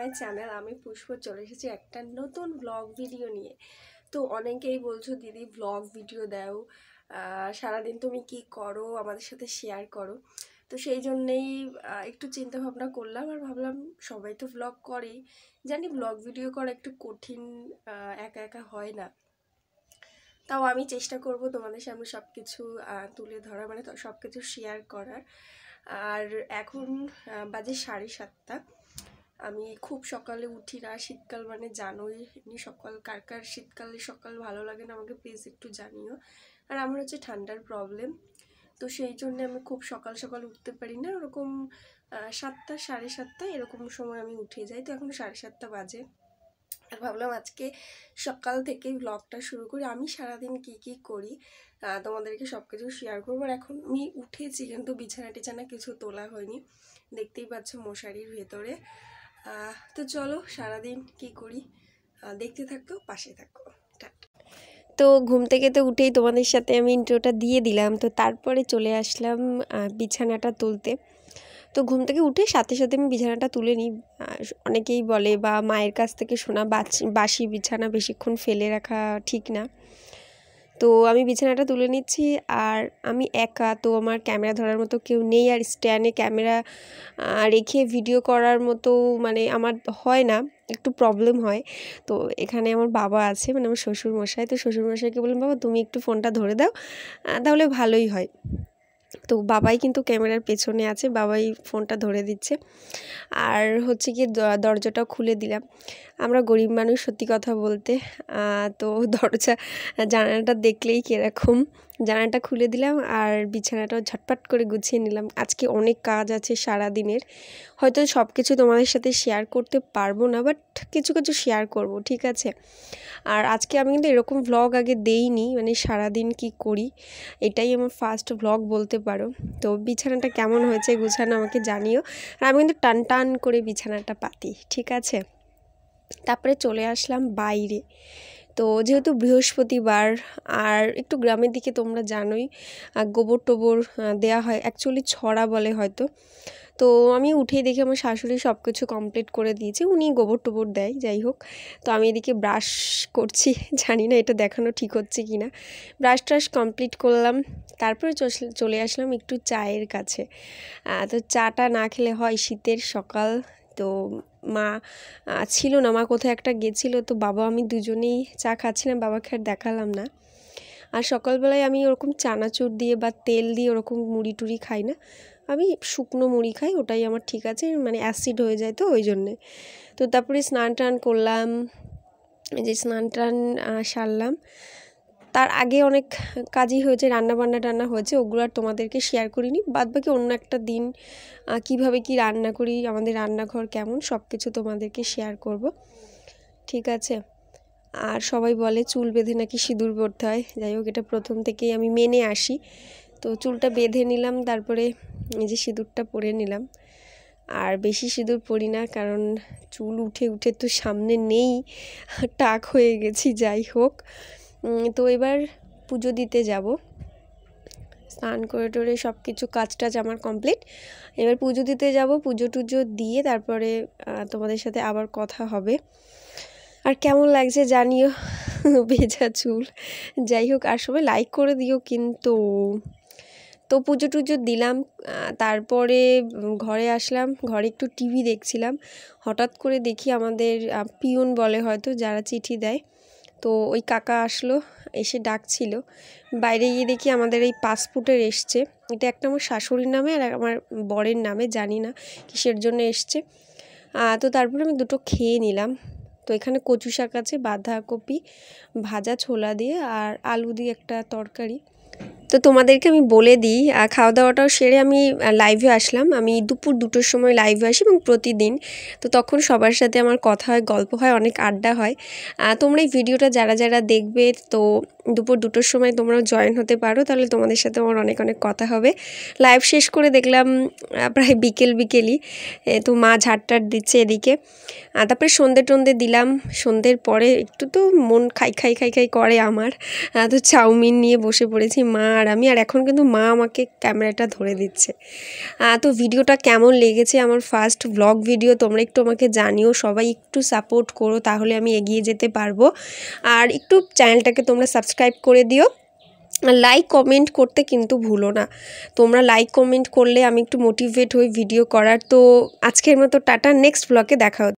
My channel. আমি পুষ্প চলে এসেছি একটা নতুন ব্লগ ভিডিও নিয়ে। তো অনেকেই বলছো দিদি ব্লগ ভিডিও দাও, সারাদিন তুমি কি করো আমাদের সাথে শেয়ার করো। তো সেই জন্যেই একটু চিন্তা ভাবনা করলাম আর ভাবলাম সবাই তো ব্লগ করেই, জানি ব্লগ ভিডিও করা একটু কঠিন, একা একা হয় না। তাও আমি চেষ্টা করব তোমাদের সামনে সব কিছু তুলে ধরা, মানে সব কিছু শেয়ার করার। আর এখন বাজে 7:30। আমি খুব সকালে উঠি না, শীতকাল মানে জানোই এমনি সকাল কার কার শীতকালে সকাল ভালো লাগে না আমাকে প্লিজ একটু জানিও। আর আমার হচ্ছে ঠান্ডার প্রবলেম, তো সেই জন্য আমি খুব সকাল সকাল উঠতে পারি না। ওরকম 7টা 7:30 এরকম সময় আমি উঠে যাই। তো এখন 7:30 বাজে আর ভাবলাম আজকে সকাল থেকেই ব্লগটা শুরু করি। আমি সারাদিন কি করি তোমাদেরকে সব কিছু শেয়ার করবো। আর এখন আমি উঠেছি কিন্তু বিছানা টিছানা কিছু তোলা হয়নি, দেখতেই পাচ্ছ মশারির ভেতরে। তো চলো সারাদিন কি করি দেখতে থাকো, পাশে থাকো। তো ঘুম থেকে তো উঠেই তোমাদের সাথে আমি ইন্ট্রোটা দিয়ে দিলাম, তো তারপরে চলে আসলাম বিছানাটা তুলতে। তো ঘুম থেকে উঠে সাথে সাথে আমি বিছানাটা তুলে নিই। অনেকেই বলে বা মায়ের কাছ থেকে শোনা বাসি বিছানা বেশিক্ষণ ফেলে রাখা ঠিক না। তো আমি বিছানাটা তুলে নিচ্ছি আর আমি একা, তো আমার ক্যামেরা ধরার মতো কেউ নেই, আর স্ট্যান্ডে ক্যামেরা রেখে ভিডিও করার মতো মানে আমার হয় না, একটু প্রবলেম হয়। তো এখানে আমার বাবা আছে, মানে আমার শ্বশুরমশাই। তো শ্বশুরমশাইকে বললাম বাবা তুমি একটু ফোনটা ধরে দাও, তাহলে ভালোই হয়। তো বাবাই কিন্তু ক্যামেরার পেছনে আছে, বাবাই ফোনটা ধরে দিচ্ছে। আর হচ্ছে কি দরজাটা খুলে দিলাম। আমরা গরিব মানুষ সত্যি কথা বলতে, তো জানালাটা দেখলেই কীরকম। জানালাটা খুলে দিলাম আর বিছানাটাও ঝটপট করে গুছিয়ে নিলাম। আজকে অনেক কাজ আছে সারা দিনের, হয়তো সব কিছু তোমাদের সাথে শেয়ার করতে পারবো না, বাট কিছু কিছু শেয়ার করব, ঠিক আছে। আর আজকে আমি কিন্তু এরকম ভ্লগ আগে দেইনি, মানে সারাদিন কি করি এটাই আমার ফার্স্ট ভ্লগ বলতে পারো। তো বিছানাটা কেমন হয়েছে গুছানো আমাকে জানিও। আর আমি কিন্তু টান টান করে বিছানাটা পাতি, ঠিক আছে। তারপরে চলে আসলাম বাইরে। তো যেহেতু বৃহস্পতিবার আর একটু গ্রামের দিকে তোমরা জানোই গোবর টোবর দেওয়া হয়, অ্যাকচুয়ালি ছড়া বলে হয়তো। তো আমি উঠেই দেখি আমার শাশুড়ি সব কিছু কমপ্লিট করে দিয়েছে, উনি গোবর টোবর দেয়, যাই হোক। তো আমি এদিকে ব্রাশ করছি, জানি না এটা দেখানো ঠিক হচ্ছে কি না। ব্রাশ ট্রাশ কমপ্লিট করলাম, তারপরে চলে আসলাম একটু চায়ের কাছে। তো চাটা না খেলে হয়, শীতের সকাল। তো মা ছিল না, মা কোথায় একটা গেছিলো, তো বাবা আমি দুজনেই চা খাচ্ছিলাম, বাবাকে আর দেখালাম না। আর সকালবেলায় আমি ওরকম চানাচুর দিয়ে বা তেল দিয়ে ওরকম মুড়ি টুড়ি খাই না, আমি শুকনো মুড়ি খাই, ওটাই আমার ঠিক আছে, মানে অ্যাসিড হয়ে যায় তো ওই জন্যে। তো তারপরে স্নান টান করলাম, যে স্নান টান সারলাম। তার আগে অনেক কাজই হয়েছে, রান্না হয়েছে, ওগুলো আর তোমাদেরকে শেয়ার করিনি। বাদবাকি অন্য একটা দিন কিভাবে কি রান্না করি, আমাদের রান্নাঘর কেমন, সব কিছু তোমাদেরকে শেয়ার করব, ঠিক আছে। আর সবাই বলে চুল বেঁধে নাকি সিঁদুর পরতে হয়, যাই হোক এটা প্রথম থেকেই আমি মেনে আসি। তো চুলটা বেঁধে নিলাম, তারপরে এই যে সিঁদুরটা পরে নিলাম। আর বেশি সিঁদুর পরি না, কারণ চুল উঠে উঠে তো সামনে নেই, টাক হয়ে গেছি, যাই হোক। তো এবার পুজো দিতে যাব। স্নান করে টোরে সব কিছু কাজ টাজ আমার কমপ্লিট। এবার পুজো দিতে যাব, পুজো টুজো দিয়ে তারপরে তোমাদের সাথে আবার কথা হবে। আর কেমন লাগছে জানিও, ভেজা চুল, যাই হোক। আর সবাই লাইক করে দিও কিন্তু। তো পুজো টুজো দিলাম, তারপরে ঘরে আসলাম, ঘরে একটু টিভি দেখছিলাম। হঠাৎ করে দেখি আমাদের পিয়ন বলে হয়তো, যারা চিঠি দেয়, তো ওই কাকা আসলো, এসে ডাকছিল। বাইরে গিয়ে দেখি আমাদের এই পাসপোর্টের এসছে, এটা একটা আমার শাশুড়ির নামে আর আমার বরের নামে, জানি না কিসের জন্য এসছে। তো তারপরে আমি দুটো খেয়ে নিলাম। তো এখানে কচু শাক আছে, বাঁধাকপি ভাজা ছোলা দিয়ে, আর আলু দিয়ে একটা তরকারি। তো তোমাদেরকে আমি বলে দিই, খাওয়া দাওয়াটাও সেরে আমি লাইভে আসলাম। আমি দুপুর 2টোর সময় লাইভে আসি এবং প্রতিদিন। তো তখন সবার সাথে আমার কথা হয়, গল্প হয়, অনেক আড্ডা হয়। তোমরা এই ভিডিওটা যারা যারা দেখবে, তো দুপুর 2টোর সময় তোমরাও জয়েন হতে পারো, তাহলে তোমাদের সাথে আমার অনেক অনেক কথা হবে। লাইভ শেষ করে দেখলাম প্রায় বিকেলই, তো মা ঝাড়টার দিচ্ছে এদিকে। তারপরে সন্ধে দিলাম। সন্ধ্যের পরে একটু তো মন খাই করে আমার, তো চাউমিন নিয়ে বসে পড়েছি মা আর আমি। আর এখন কিন্তু মা আমাকে ক্যামেরাটা ধরে দিচ্ছে। তো ভিডিওটা কেমন লেগেছে, আমার ফার্স্ট ব্লগ ভিডিও, তোমরা একটু আমাকে জানিও। সবাই একটু সাপোর্ট করো, তাহলে আমি এগিয়ে যেতে পারবো। আর একটু চ্যানেলটাকে তোমরা সাবস্ক্রাইব করে দিও। লাইক কমেন্ট করতে কিন্তু ভুলো না। তোমরা লাইক কমেন্ট করলে আমি একটু মোটিভেট হই ভিডিও করার। তো আজকের মতো টাটা, নেক্সট ব্লগে দেখা হচ্ছে।